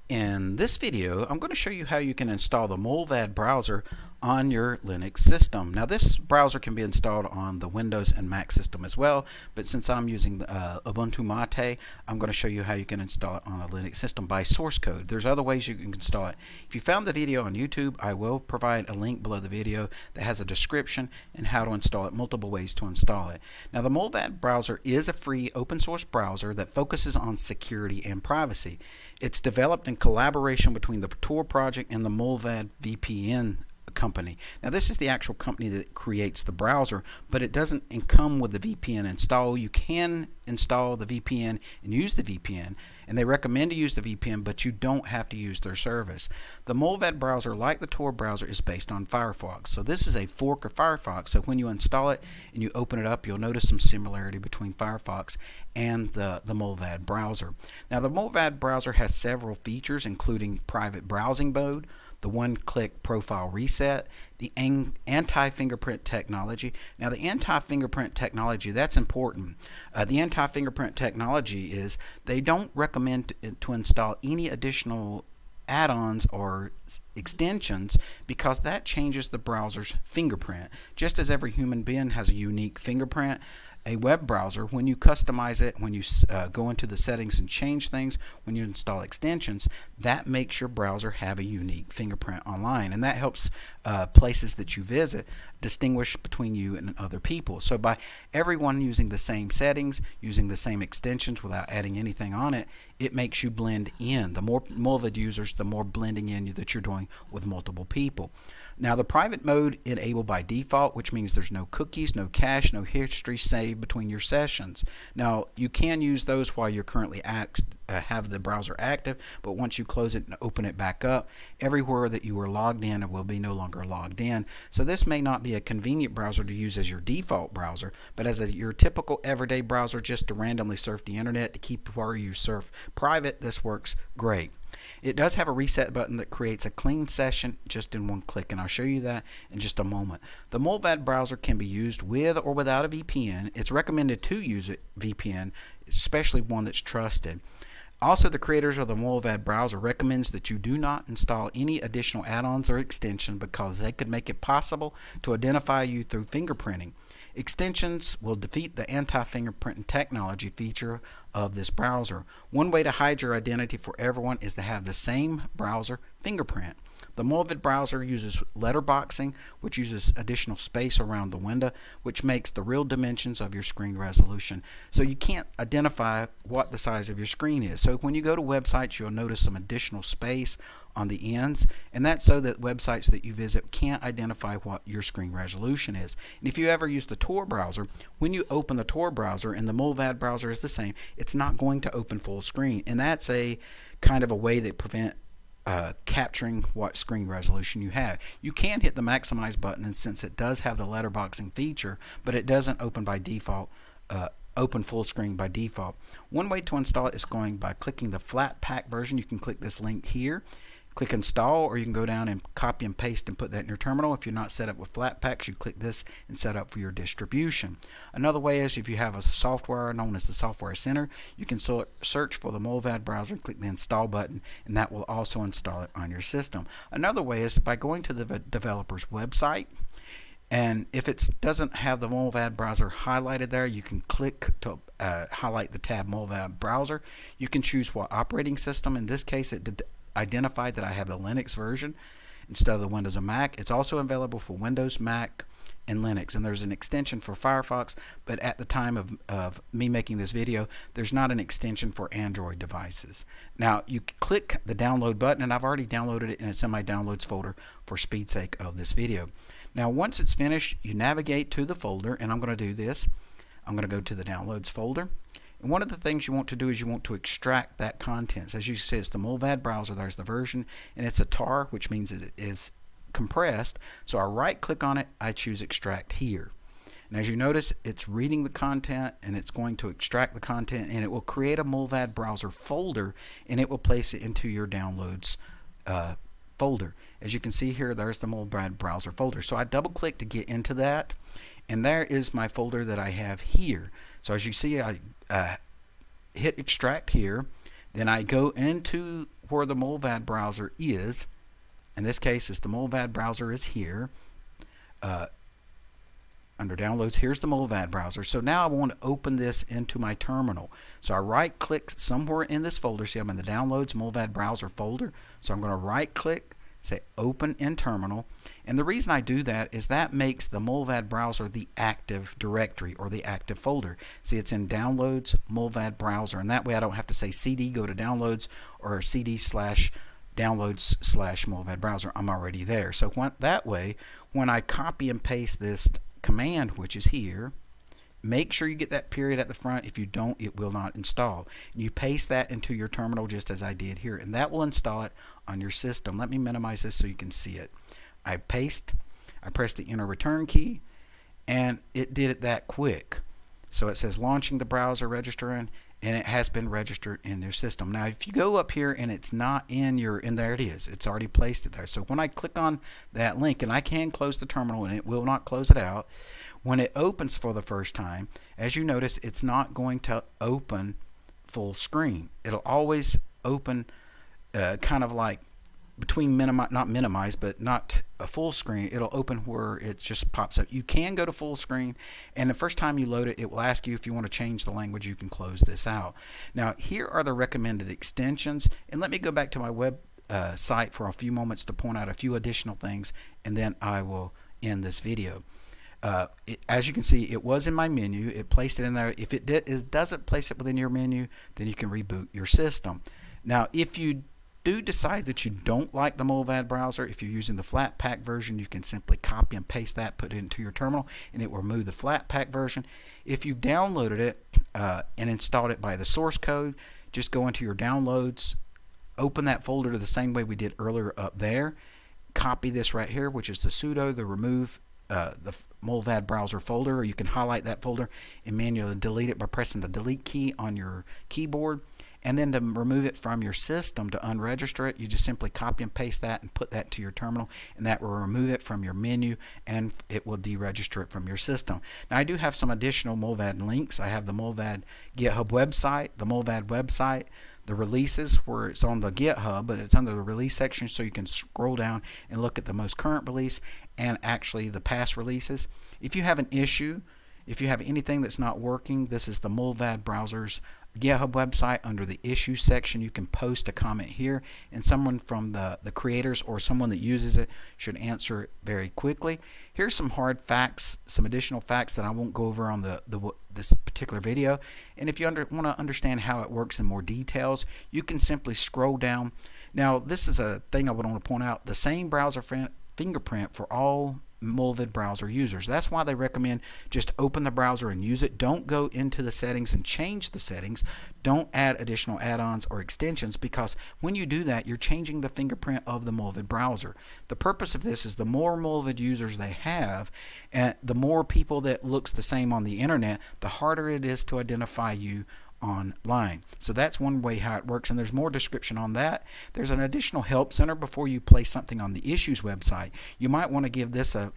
In this video, I'm going to show you how you can install the Mullvad browser on your Linux system. Now this browser can be installed on the Windows and Mac system as well, but since I'm using Ubuntu Mate, I'm going to show you how you can install it on a Linux system by source code. There's other ways you can install it. If you found the video on YouTube, I will provide a link below the video that has a description and how to install it, multiple ways to install it. Now the Mullvad browser is a free open source browser that focuses on security and privacy. It's developed in collaboration between the Tor project and the Mullvad VPN company. Now this is the actual company that creates the browser, but it doesn't come with the VPN install. You can install the VPN and use the VPN, and they recommend to use the VPN, but you don't have to use their service. The Mullvad browser, like the Tor browser, is based on Firefox. So this is a fork of Firefox. So when you install it and you open it up, you'll notice some similarity between Firefox and the Mullvad browser. Now the Mullvad browser has several features, including private browsing mode, the one-click profile reset, the anti-fingerprint technology. Now the anti-fingerprint technology, that's important. The anti-fingerprint technology is they don't recommend to install any additional add-ons or extensions because that changes the browser's fingerprint. Just as every human being has a unique fingerprint, a web browser, when you customize it, when you go into the settings and change things, when you install extensions, that makes your browser have a unique fingerprint online, and that helps places that you visit distinguish between you and other people. So by everyone using the same settings, using the same extensions without adding anything on it, it makes you blend in. The more Mullvad users, the more blending in that you're doing with multiple people. Now the private mode enabled by default, which means there's no cookies, no cache, no history saved between your sessions. Now you can use those while you're currently have the browser active, but once you close it and open it back up, everywhere that you were logged in will be no longer logged in. So this may not be a convenient browser to use as your default browser, but as your typical everyday browser just to randomly surf the internet to keep where you surf private, this works great. It does have a reset button that creates a clean session just in one click, and I'll show you that in just a moment. The Mullvad browser can be used with or without a VPN. It's recommended to use a VPN, especially one that's trusted. Also, the creators of the Mullvad browser recommends that you do not install any additional add-ons or extensions because they could make it possible to identify you through fingerprinting. Extensions will defeat the anti-fingerprinting technology feature of this browser. One way to hide your identity for everyone is to have the same browser fingerprint. The Mullvad browser uses letterboxing, which uses additional space around the window, which makes the real dimensions of your screen resolution. So you can't identify what the size of your screen is. So when you go to websites, you'll notice some additional space on the ends, and that's so that websites that you visit can't identify what your screen resolution is. And if you ever use the Tor browser, when you open the Tor browser and the Mullvad browser is the same, it's not going to open full screen, and that's a kind of a way that prevent capturing what screen resolution you have. You can hit the maximize button, and since it does have the letterboxing feature, but it doesn't open by default, open full screen by default. One way to install it is going by clicking the flat pack version. You can click this link here, click install, or you can go down and copy and paste and put that in your terminal. If you're not set up with Flatpaks, you click this and set up for your distribution. Another way is if you have a software known as the Software Center, you can search for the Mullvad browser, click the install button, and that will also install it on your system. Another way is by going to the developer's website, and if it doesn't have the Mullvad browser highlighted there, you can click to highlight the tab Mullvad browser. You can choose what operating system. In this case, it did identify that I have the Linux version instead of the Windows and Mac. It's also available for Windows, Mac, and Linux, and there's an extension for Firefox, but at the time of me making this video, there's not an extension for Android devices. Now you click the download button, and I've already downloaded it, and it's in my downloads folder for speed sake of this video. Now once it's finished, you navigate to the folder, and I'm going to do this. I'm going to go to the downloads folder. And one of the things you want to do is you want to extract that content. As you see, it's the Mullvad browser. There's the version, and it's a tar, which means it is compressed. So I right click on it, I choose extract here. And as you notice, it's reading the content, and it's going to extract the content, and it will create a Mullvad browser folder, and it will place it into your downloads folder. As you can see here, there's the Mullvad browser folder. So I double click to get into that, and there is my folder that I have here. So as you see, I hit extract here, then I go into where the Mullvad browser is. In this case, the Mullvad browser is here. Under downloads, here's the Mullvad browser. So now I want to open this into my terminal. So I right click somewhere in this folder. See, I'm in the downloads Mullvad browser folder. So I'm going to right click, say open in terminal. And the reason I do that is that makes the Mullvad browser the active directory or the active folder. See, it's in downloads Mullvad browser, and that way I don't have to say cd go to downloads or cd/downloads/Mullvad browser. I'm already there. So that way, when I copy and paste this command, which is here, make sure you get that period at the front. If you don't, it will not install. You paste that into your terminal just as I did here, and that will install it on your system. Let me minimize this so you can see it. I press the enter return key, and it did it that quick. So it says launching the browser, registering, and it has been registered in your system. Now if you go up here and it's not in your, and there it is, it's already placed it there. So when I click on that link, and I can close the terminal and it will not close it out, when it opens for the first time, as you notice, it's not going to open full screen. It'll always open kind of like between not minimized, but not a full screen. It'll open where it just pops up. You can go to full screen, and the first time you load it, it will ask you if you want to change the language. You can close this out. Now here are the recommended extensions, and let me go back to my web site for a few moments to point out a few additional things, and then I will end this video. As you can see, it was in my menu. It placed it in there. If it doesn't place it within your menu, then you can reboot your system. Now if you do decide that you don't like the Mullvad browser, if you're using the flat pack version, you can simply copy and paste that, put it into your terminal, and it will remove the flat pack version. If you've downloaded it and installed it by the source code, just go into your downloads, open that folder the same way we did earlier up there, copy this right here, which is the sudo, the remove the Mullvad browser folder, or you can highlight that folder and manually delete it by pressing the delete key on your keyboard. And then to remove it from your system, to unregister it, you just simply copy and paste that and put that to your terminal, and that will remove it from your menu and it will deregister it from your system. Now I do have some additional Mullvad links. I have the Mullvad GitHub website, the Mullvad website, the releases where it's on the GitHub, but it's under the release section, so you can scroll down and look at the most current release and actually the past releases. If you have an issue, if you have anything that's not working, this is the Mullvad Browser's GitHub website. Under the issues section, you can post a comment here, and someone from the creators or someone that uses it should answer it very quickly. Here's some hard facts, some additional facts that I won't go over on this particular video. And if you want to understand how it works in more details, you can simply scroll down. Now this is a thing I would want to point out: the same browser fingerprint for all Mullvad browser users. That's why they recommend just open the browser and use it. Don't go into the settings and change the settings. Don't add additional add-ons or extensions, because when you do that, you're changing the fingerprint of the Mullvad browser. The purpose of this is the more Mullvad users they have, and the more people that looks the same on the internet, the harder it is to identify you online. So that's one way how it works, and there's more description on that. There's an additional help center before you place something on the issues website. You might want to give this a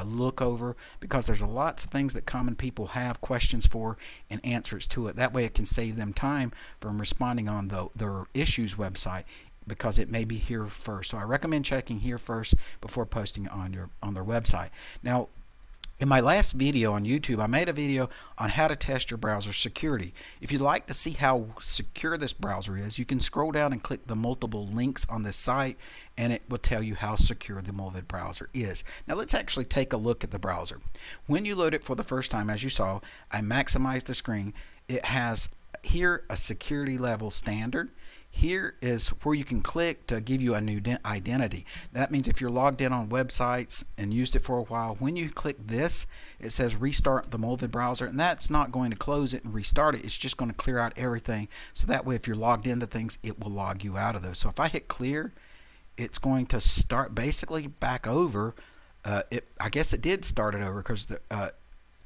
look over, because there's lots of things that common people have questions for and answers to it. That way it can save them time from responding on their issues website, because it may be here first. So I recommend checking here first before posting it on their website. Now, in my last video on YouTube, I made a video on how to test your browser security. If you'd like to see how secure this browser is, you can scroll down and click the multiple links on this site, and it will tell you how secure the Mullvad browser is. Now let's actually take a look at the browser. When you load it for the first time, as you saw, I maximized the screen. It has here a security level standard. Here is where you can click to give you a new identity. That means if you're logged in on websites and used it for a while, when you click this, it says restart the Mullvad browser, and that's not going to close it and restart it. It's just going to clear out everything, so that way if you're logged into things, it will log you out of those. So if I hit clear, it's going to start basically back over. I guess it did start it over, because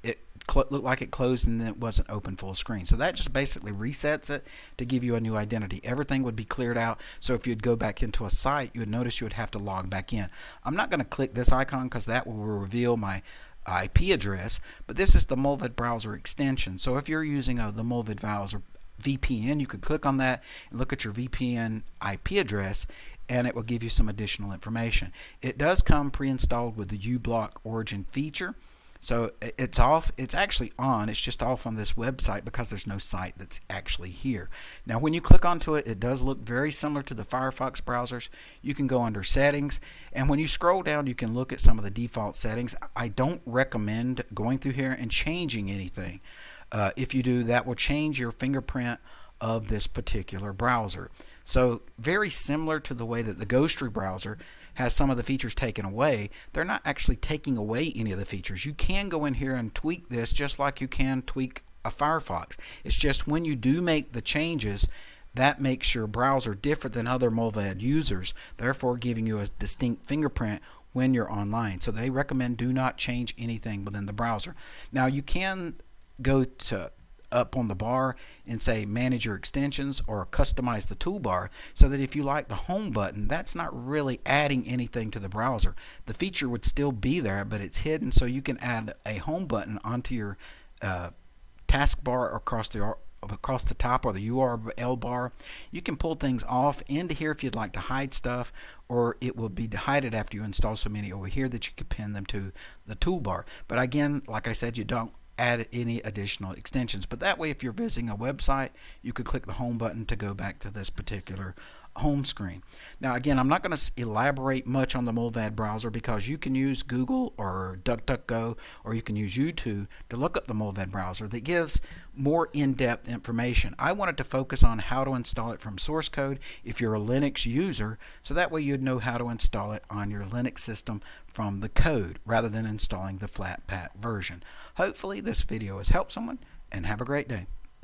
it looked like it closed and then it wasn't open full screen. So that just basically resets it to give you a new identity. Everything would be cleared out. So if you'd go back into a site, you would notice you would have to log back in. I'm not going to click this icon because that will reveal my IP address, but this is the Mullvad browser extension. So if you're using the Mullvad VPN, you could click on that and look at your VPN IP address, and it will give you some additional information. It does come pre-installed with the uBlock origin feature. So it's off. It's actually on. It's just off on this website because there's no site that's actually here. Now when you click onto it, it does look very similar to the Firefox browsers. You can go under settings, and when you scroll down you can look at some of the default settings. I don't recommend going through here and changing anything. If you do, that will change your fingerprint of this particular browser. So very similar to the way that the Ghostry browser has some of the features taken away, they're not actually taking away any of the features. You can go in here and tweak this just like you can tweak a Firefox. It's just when you do make the changes, that makes your browser different than other Mullvad users, therefore giving you a distinct fingerprint when you're online. So they recommend do not change anything within the browser. Now you can go to up on the bar and say manage your extensions or customize the toolbar, so that if you like the home button, that's not really adding anything to the browser. The feature would still be there, but it's hidden, so you can add a home button onto your taskbar across the top, or the URL bar. You can pull things off into here if you'd like to hide stuff, or it will be hidden after you install so many over here that you can pin them to the toolbar. But again, like I said, you don't add any additional extensions. But that way, if you're visiting a website, you could click the home button to go back to this particular home screen. Now again, I'm not going to elaborate much on the Mullvad browser because you can use Google or DuckDuckGo, or you can use YouTube to look up the Mullvad browser that gives more in-depth information. I wanted to focus on how to install it from source code if you're a Linux user, so that way you'd know how to install it on your Linux system from the code rather than installing the Flatpak version. Hopefully this video has helped someone, and have a great day.